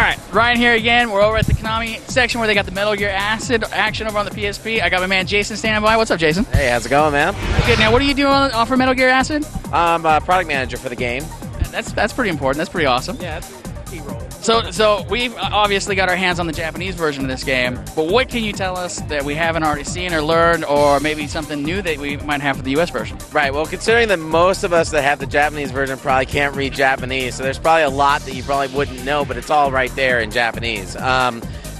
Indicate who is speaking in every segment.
Speaker 1: right, Ryan here again. We're over at the Konami section where they got the Metal Gear Acid action over on the PSP. I got my man Jason standing by. What's up, Jason?
Speaker 2: Hey, how's it going, man?
Speaker 1: Good. Now, what are you doing for Metal Gear Acid?
Speaker 2: I'm a product manager for the game.
Speaker 1: That's pretty important. That's pretty awesome.
Speaker 2: Yeah, that's a key role.
Speaker 1: So we've obviously got our hands on the Japanese version of this game, but what can you tell us that we haven't already seen or learned, or maybe something new that we might have for the US version?
Speaker 2: Right, well, considering that most of us that have the Japanese version probably can't read Japanese, so there's probably a lot that you probably wouldn't know, but it's all right there in Japanese.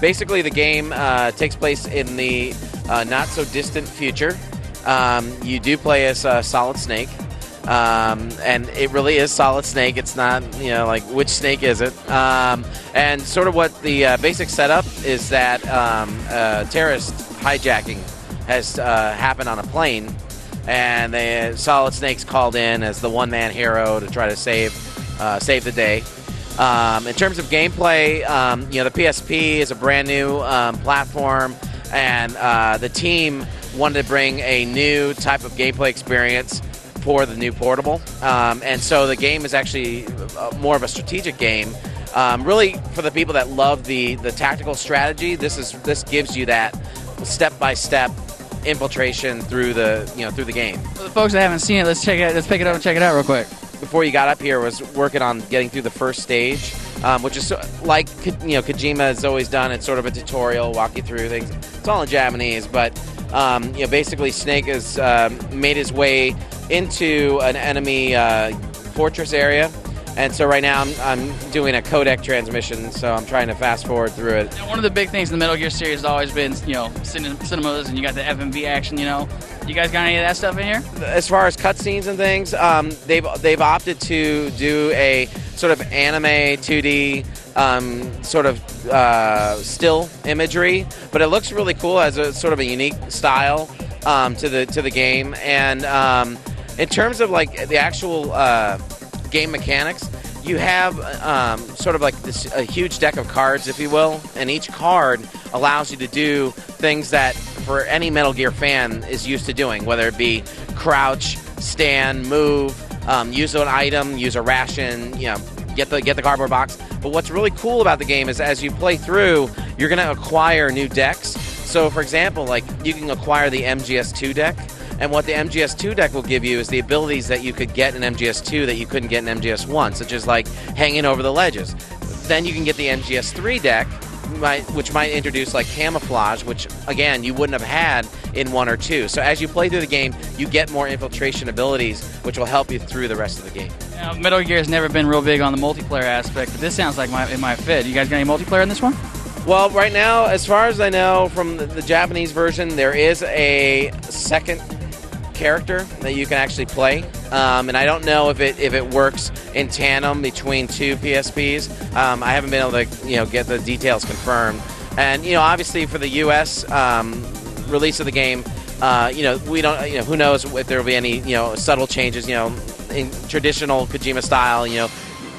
Speaker 2: Basically, the game takes place in the not-so-distant future. You do play as Solid Snake. And it really is Solid Snake. It's not, like, which snake is it? And sort of what the basic setup is that terrorist hijacking has happened on a plane, and the Solid Snake's called in as the one-man hero to try to save the day. In terms of gameplay, the PSP is a brand new platform, and the team wanted to bring a new type of gameplay experience for the new portable, and so the game is actually more of a strategic game. Really, for the people that love the tactical strategy, this gives you that step-by-step infiltration through the game.
Speaker 1: For the folks that haven't seen it, let's pick it up and check it out real quick.
Speaker 2: Before you got up here, was working on getting through the first stage, which is like Kojima has always done. It's sort of a tutorial, walk you through things. It's all in Japanese, but basically Snake has made his way into an enemy fortress area, and so right now I'm doing a codec transmission, so I'm trying to fast forward through it.
Speaker 1: One of the big things in the Metal Gear series has always been, cinemas, and you got the FMV action. You guys got any of that stuff in here?
Speaker 2: As far as cutscenes and things, they've opted to do a sort of anime 2D sort of still imagery, but it looks really cool as a sort of a unique style to the game. And in terms of like the actual game mechanics, you have sort of like a huge deck of cards, if you will, and each card allows you to do things that for any Metal Gear fan is used to doing, whether it be crouch, stand, move, use an item, use a ration, get the cardboard box. But what's really cool about the game is as you play through, you're going to acquire new decks. So, for example, like you can acquire the MGS2 deck, and what the MGS2 deck will give you is the abilities that you could get in MGS2 that you couldn't get in MGS1, such as like hanging over the ledges. Then you can get the MGS3 deck, which might introduce like camouflage, which again you wouldn't have had in 1 or 2. So as you play through the game, you get more infiltration abilities, which will help you through the rest of the game.
Speaker 1: Now, Metal Gear has never been real big on the multiplayer aspect, but this sounds like it might fit. You guys got any multiplayer in this one?
Speaker 2: Well, right now, as far as I know from the Japanese version, there is a second character that you can actually play, and I don't know if it works in tandem between two PSPs. I haven't been able to get the details confirmed, and obviously for the U.S. Release of the game, we don't who knows if there will be any subtle changes in traditional Kojima style.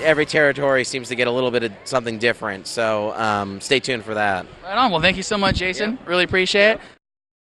Speaker 2: Every territory seems to get a little bit of something different, so stay tuned for that.
Speaker 1: Right on. Well, thank you so much, Jason. Really appreciate it.